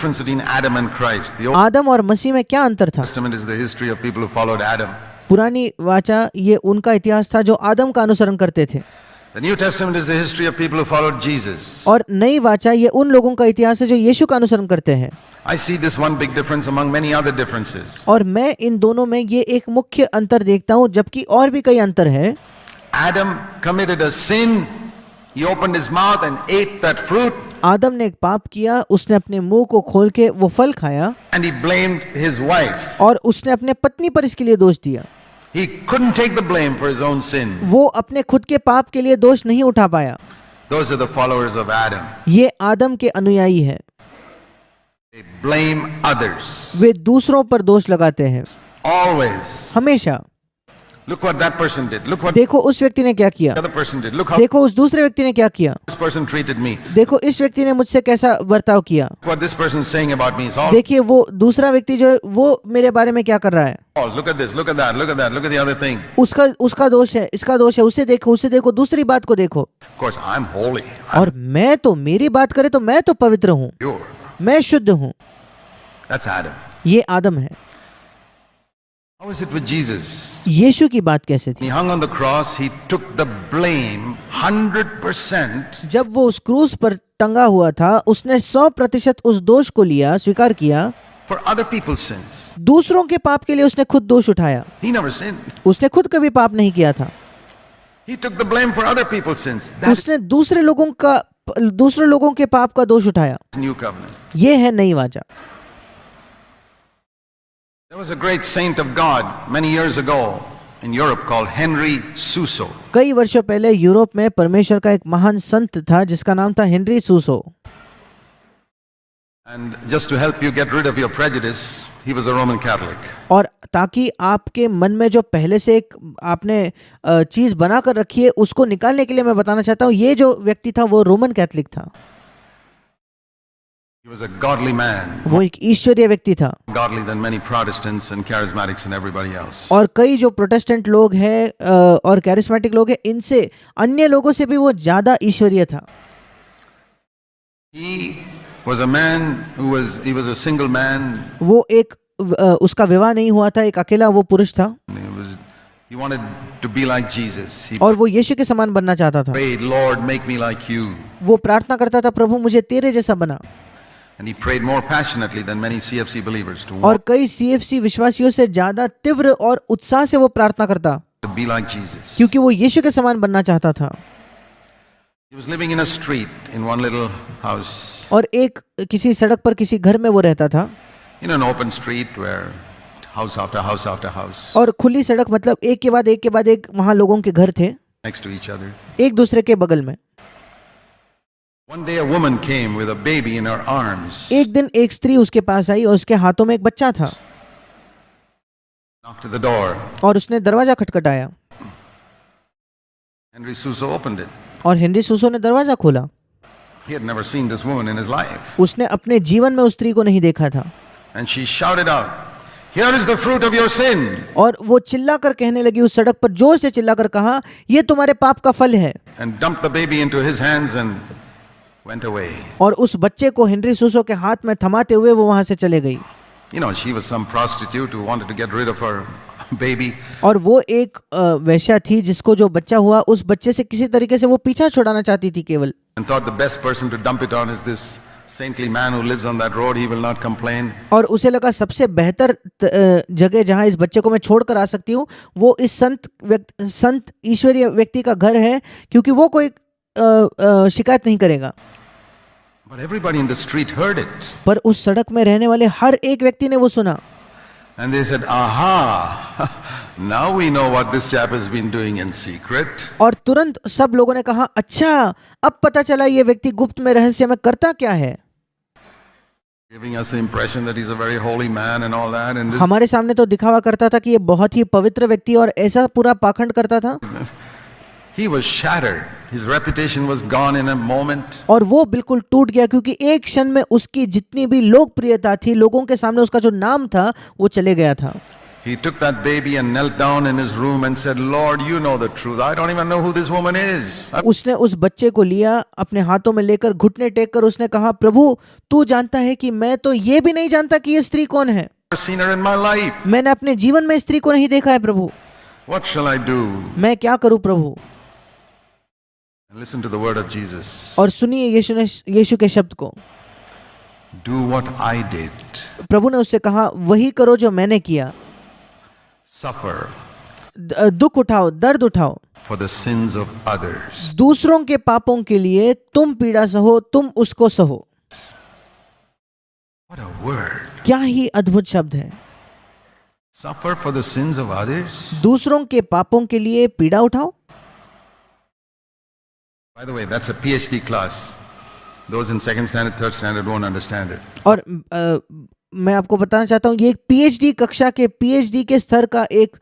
difference between Adam and Christ. The Old आदम और मसीह में क्या अंतर था? Testament is the history of people who followed Adam. पुरानी वाचा ये उनका इतिहास था जो आदम का अनुसरण करते थे, The New Testament is the history of people who followed Jesus. और नई वाचा ये उन लोगों का इतिहास है जो यीशु का अनुसरण करते हैं। I see this one big difference among many other differences. और मैं इन दोनों में ये एक मुख्य अंतर देखता हूँ, जबकि और भी कई अंतर है। Adam committed a sin. He opened his mouth and ate that fruit. आदम ने एक पाप किया, उसने अपने मुंह को खोल के वो फल खाया And he blamed his wife. और उसने अपने पत्नी पर इसके लिए दोष दिया। He couldn't take the blame for his own sin. वो अपने खुद के पाप के लिए दोष नहीं उठा पाया। Those are the followers of Adam. ये आदम के अनुयायी है, They blame others. वे दूसरों पर दोष लगाते हैं Always. हमेशा। Look what that person did. Look what देखो उस व्यक्ति ने क्या किया, the other person did. Look how देखो उस दूसरे व्यक्ति ने क्या किया, this person treated me. देखो इस व्यक्ति ने मुझसे कैसा बर्ताव किया, What this person is saying about me is all. देखिए वो दूसरा व्यक्ति जो है वो मेरे बारे में क्या कर रहा है, Look at this. Look at that. Look at that. Look at the other thing. उसका दोष है, इसका दोष है, उसे देखो, दूसरी बात को देखो। Of course, I'm holy. और मैं तो, मेरी बात करे तो मैं तो पवित्र हूँ, I'm pure. मैं शुद्ध हूँ। That's Adam. ये आदम है। How is it with Jesus? यीशु की बात कैसे When थी? he hung on the cross, he took the blame 100%. जब वो उस क्रूस पर टंगा हुआ था, उसने 100% उस दोष को लिया, स्वीकार किया। For other people's sins. दूसरों के पाप के लिए उसने खुद दोष उठाया। He never sinned. उसने खुद कभी पाप नहीं किया था। He took the blame for other people's sins. That's उसने दूसरे लोगों के पाप का दोष उठाया। the new covenant. ये है नई वाचा। There was a great saint of God many years ago in Europe called Henry Suso. कई वर्षों पहले यूरोप में परमेश्वर का एक महान संत था जिसका नाम था Henry सूसो। And just to help you get rid of your prejudice, he was a Roman Catholic. और ताकि आपके मन में जो पहले से एक आपने चीज बनाकर रखी है उसको निकालने के लिए मैं बताना चाहता हूँ, ये जो व्यक्ति था वो रोमन कैथलिक था। He was a godly man, वो एक ईश्वरीय व्यक्ति था, godly than many Protestants and charismatics and everybody else. और कई जो प्रोटेस्टेंट लोग हैं और कैरिस्मेटिक लोग हैं, इनसे अन्य लोगों से भी वो ज्यादा ईश्वरीय था। He was a man he was a single man. वो एक उसका विवाह नहीं हुआ था, एक अकेला वो पुरुष था, He wanted to be like Jesus. He और वो यीशु के समान बनना चाहता था। prayed, Lord, make me like you. वो प्रार्थना करता था, प्रभु मुझे तेरे जैसा बना। And he prayed more passionately than many CFC believers to और walk, कई सीएफसी विश्वासियों से ज्यादा तीव्र और उत्साह से वो प्रार्थना करता, to be like Jesus. क्योंकि वो यीशु के समान बनना चाहता था। He was living in a street in one little house, और एक किसी सड़क पर किसी घर में वो रहता था, in an open street where house after house after house और खुली सड़क मतलब एक के बाद एक वहां लोगों के घर थे next to each other. एक दूसरे के बगल में। One day a woman came with a baby in her arms, एक दिन एक स्त्री उसके पास आई और उसके हाथों में एक बच्चा था, knocked at the door. और उसने दरवाजा खटखटाया Henry Suso opened it. और हेनरी सूसो ने दरवाजा खोला। He had never seen this woman in his life. उसने अपने जीवन में उस स्त्री को नहीं देखा था, And she shouted out, "Here is the fruit of your sin." और वो चिल्लाकर कहने लगी, उस सड़क पर जोर से चिल्लाकर कहा, ये तुम्हारे पाप का फल है, And dumped the baby into his hands and went away. और उस बच्चे को हेनरी सूसो के हाथ में थमाते हुए वो वहां से चले गई। You know, she was some prostitute who wanted to get rid of her baby. और वो एक वेश्या थी जिसको जो बच्चा हुआ उस बच्चे से किसी तरीके से वो पीछा छुड़ाना चाहती थी केवल, And thought the best person to dump it on is this saintly man who lives on that road. He will not complain. और उसे लगा सबसे बेहतर जगह जहां इस बच्चे को मैं छोड़कर आ सकती हूँ वो इस संत ईश्वरीय व्यक्ति का घर है, क्योंकि वो कोई शिकायत नहीं करेगा। But everybody in the street heard it. पर उस सड़क में रहने वाले हर एक व्यक्ति ने वो सुना, And they said, "Aha, now we know what this chap has been doing in secret." और तुरंत सब लोगों ने कहा, अच्छा अब पता चला ये व्यक्ति गुप्त में रहस्य में करता क्या है। Giving us the impression that he's a very holy man and all that. And this हमारे सामने तो दिखावा करता था कि ये बहुत ही पवित्र व्यक्ति और ऐसा पूरा पाखंड करता था। he was shattered. His reputation was gone in a moment. और वो बिल्कुल टूट गया, क्योंकि एक क्षण में उसकी जितनी भी लोकप्रियता थी, लोगों के सामने उसका जो नाम था वो चले गया था। He took that baby and knelt down in his room and said, Lord, you know the truth. I don't even know who this woman is. I've उसने उस बच्चे को लिया, अपने हाथों में लेकर घुटने टेक कर उसने कहा, प्रभु तू जानता है कि मैं तो ये भी नहीं जानता कि ये स्त्री कौन है। never seen her in my life. मैंने अपने जीवन में स्त्री को नहीं देखा है प्रभु। What shall I do? मैं क्या करूं प्रभु। And listen to the word of Jesus. और सुनिए यीशु के शब्द को। Do what I did. प्रभु ने उससे कहा, वही करो जो मैंने किया। Suffer दुख उठाओ, दर्द उठाओ, for the sins of others. दूसरों के पापों के लिए तुम पीड़ा सहो, तुम उसको सहो। What a word. क्या ही अद्भुत शब्द है। Suffer for the sins of others. दूसरों के पापों के लिए पीड़ा उठाओ। By the way, that's a PhD class. Those in second standard, third standard won't understand it. और मैं आपको बताना चाहता हूँ, ये एक पीएचडी कक्षा के पीएचडी के स्तर का एक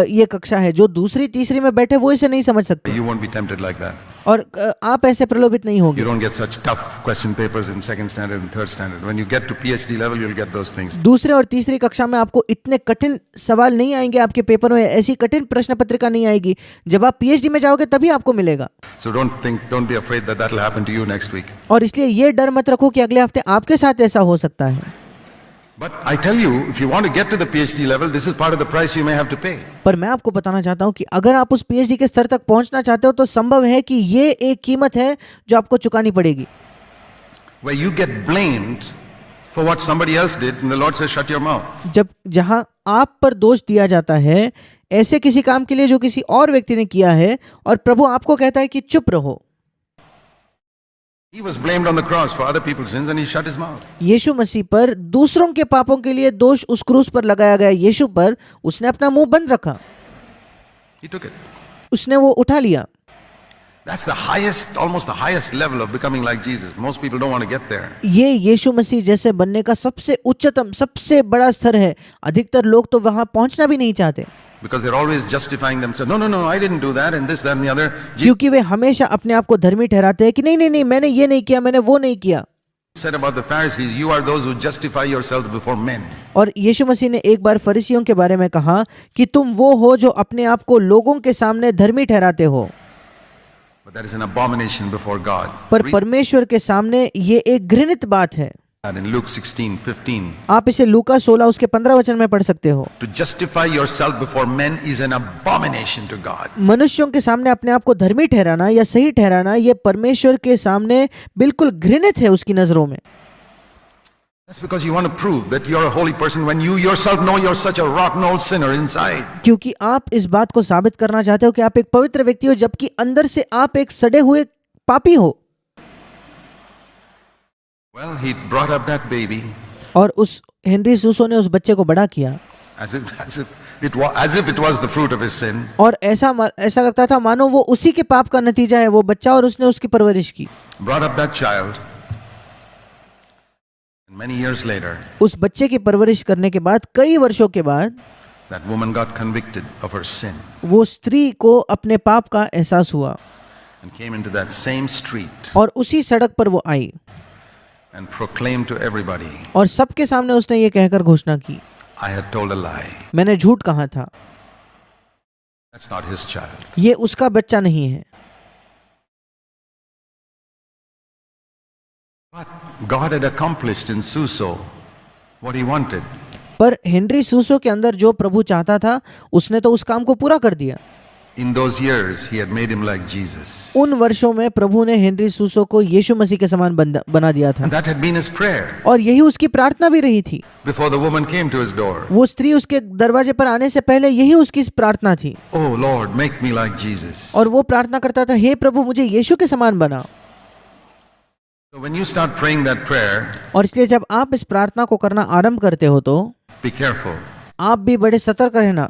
ये कक्षा है। जो दूसरी तीसरी में बैठे वो इसे नहीं समझ सकते, You won't be tempted like that. और आप ऐसे प्रलोभित नहीं You होंगे। don't get such tough question papers in second standard and third standard. When you get to PhD level, you'll get those things. दूसरे और तीसरी कक्षा में आपको इतने कठिन सवाल नहीं आएंगे आपके पेपर में, ऐसी कठिन प्रश्न पत्रिका नहीं आएगी। जब आप पीएचडी में जाओगे तभी आपको मिलेगा। So don't be afraid that will happen to you next week. और इसलिए ये डर मत रखो कि अगले हफ्ते आपके साथ ऐसा हो सकता है। But I tell you, if you want to get to the PhD level, this is part of the price you may have to pay. पर मैं आपको बताना चाहता हूं कि अगर आप उस पीएचडी के स्तर तक पहुंचना चाहते हो तो संभव है कि ये एक कीमत है जो आपको चुकानी पड़ेगी। Where you get blamed for what somebody else did, and the Lord says, shut your mouth. जहां आप पर दोष दिया जाता है ऐसे किसी काम के लिए जो किसी और व्यक्ति ने किया है, और प्रभु आपको कहता है कि चुप रहो। He was blamed on the cross for other people's sins and he shut his mouth. यीशु मसीह पर दूसरों के पापों के लिए दोष उस क्रूस पर लगाया गया। यीशु पर उसने अपना मुंह बंद रखा, He took it. उसने वो उठा लिया। That's the highest, almost the highest level of becoming like Jesus. Most people don't want to get there. ये यीशु मसीह जैसे बनने का सबसे उच्चतम, सबसे बड़ा स्तर है। अधिकतर लोग तो वहां पहुंचना भी नहीं चाहते, Because they're always justifying themselves. No, I didn't do that and this, that and the other. क्योंकि वे हमेशा अपने आप को धर्मी ठहराते हैं कि नहीं, मैंने ये नहीं किया, मैंने वो नहीं किया। Said about the Pharisees, you are those who justify yourselves before men. और यीशु मसीह ने एक बार फरीसियों के बारे में कहा कि तुम वो हो जो अपने आप को लोगों के सामने धर्मी ठहराते हो, But that is an abomination before God. पर Read परमेश्वर के सामने ये एक घृणित बात है। that in Luke 16:15. आप इसे लूका 16 उसके 15 वचन में पढ़ सकते हो। To justify yourself before men is an abomination to God. मनुष्यों के सामने अपने आप को धर्मी ठहराना या सही ठहराना, ये परमेश्वर के सामने बिल्कुल घृणित है उसकी नजरों में। That's because you want to prove that you're a holy person when you yourself know you're such a rotten old sinner inside. क्योंकि आप इस बात को साबित करना चाहते हो कि आप एक पवित्र व्यक्ति हो, जबकि अंदर से आप एक सड़े हुए पापी हो। Well, he brought up that baby और उस हेनरी सूसो ने उस बच्चे को बड़ा किया as if it was the fruit of his sin. और ऐसा लगता था मानो वो उसी के पाप का नतीजा है वो बच्चा, और उसने उसकी परवरिश की। Brought up that child. And many years later, उस बच्चे की परवरिश करने के बाद, कई वर्षों के बाद, that woman got convicted of her sin वो स्त्री को अपने पाप का एहसास हुआ and came into that same street और उसी सड़क पर वो आई and proclaimed to everybody, और सबके सामने उसने ये कहकर घोषणा की, I had told a lie. मैंने झूठ कहा था, That's not his child. ये उसका बच्चा नहीं है। But God had accomplished in Suso what he wanted. पर हेनरी सूसो के अंदर जो प्रभु चाहता था उसने तो उस काम को पूरा कर दिया। In those years, he had made him like Jesus. उन वर्षों में प्रभु ने हेनरी सूसो को यीशु मसीह के समान बना दिया था, And that had been his prayer और यही उसकी प्रार्थना भी रही थी। before the woman came to his door. वो स्त्री उसके दरवाजे पर आने से पहले यही उसकी प्रार्थना थी, Oh Lord, make me like Jesus. और वो प्रार्थना करता था, हे प्रभु मुझे यीशु के समान बना। So when you start praying that prayer, और इसलिए जब आप इस प्रार्थना को करना आरंभ करते हो तो be careful. आप भी बड़े सतर्क रहना।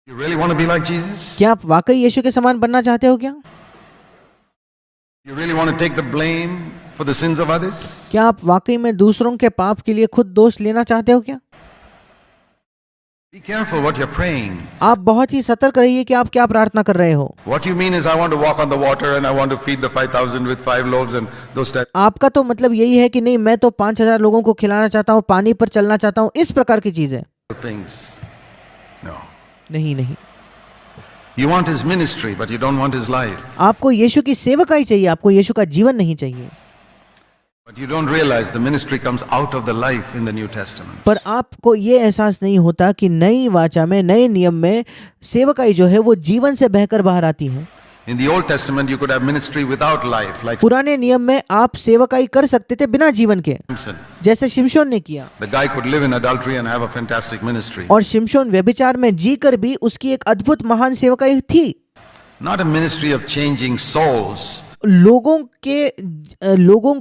You really want to be like Jesus? क्या आप वाकई यीशु के समान बनना चाहते हो क्या? You really want to take the blame for the sins of others? क्या आप वाकई में दूसरों के पाप के लिए खुद दोष लेना चाहते हो क्या? Be careful what you're praying. आप बहुत ही सतर्क रहिए कि आप क्या प्रार्थना कर रहे हो। What you mean is I want to walk on the water and I want to feed the 5,000 with 5 loaves and those types आपका तो मतलब यही है कि नहीं, मैं तो 5,000 लोगों को खिलाना चाहता हूँ, पानी पर चलना चाहता हूँ, इस प्रकार की चीज है। of things. No. नहीं नहीं, You want his ministry, but you don't want his life. आपको यीशु की सेवकाई चाहिए, आपको यीशु का जीवन नहीं चाहिए। But you don't realize the ministry comes out of the life in the New Testament. पर आपको ये एहसास नहीं होता कि नई वाचा में, नए नियम में सेवकाई जो है वो जीवन से बहकर बाहर आती है। In the Old Testament, you could have ministry without life, like पुराने नियम में आप सेवकाई कर सकते थे बिना जीवन के, Samson. जैसे शिमशोन ने किया। The guy could live in adultery and have a fantastic ministry. और शिमशोन व्यभिचार में जीकर भी उसकी एक अद्भुत महान सेवकाई थी। Not a ministry of changing souls, लोगों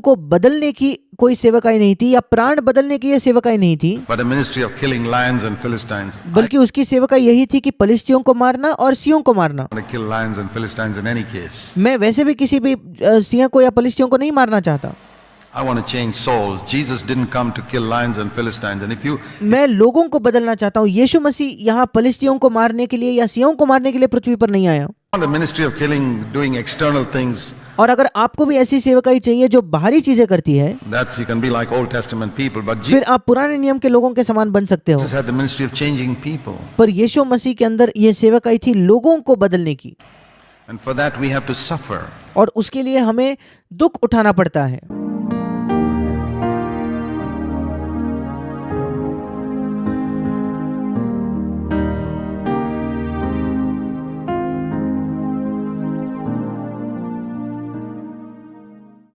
को बदलने की कोई सेवकाई नहीं थी, या प्राण बदलने की यह सेवकाई नहीं थी, but a ministry of killing lions and Philistines. I बल्कि उसकी सेवकाई यही थी कि पलिश्तियों को मारना और सियों को मारना। want to kill lions and Philistines in any case. मैं वैसे भी किसी भी सिंह को या पलिश्तियों को नहीं मारना चाहता। I want to change souls. Jesus didn't come to kill lions and Philistines. And if you मैं लोगों को बदलना चाहता हूँ। यीशु मसीह यहाँ पलिश्तियों को मारने के लिए या सियों को मारने के लिए पृथ्वी पर नहीं आया। want a ministry of killing, doing external things, और अगर आपको भी ऐसी सेवकाई चाहिए जो बाहरी चीजें करती है, that's you can be like Old Testament people. But फिर Jesus आप पुराने नियम के लोगों के समान बन सकते हो। had the ministry of changing people. पर यीशु मसीह के अंदर ये सेवकाई थी लोगों को बदलने की, And for that we have to suffer. और उसके लिए हमें दुख उठाना पड़ता है।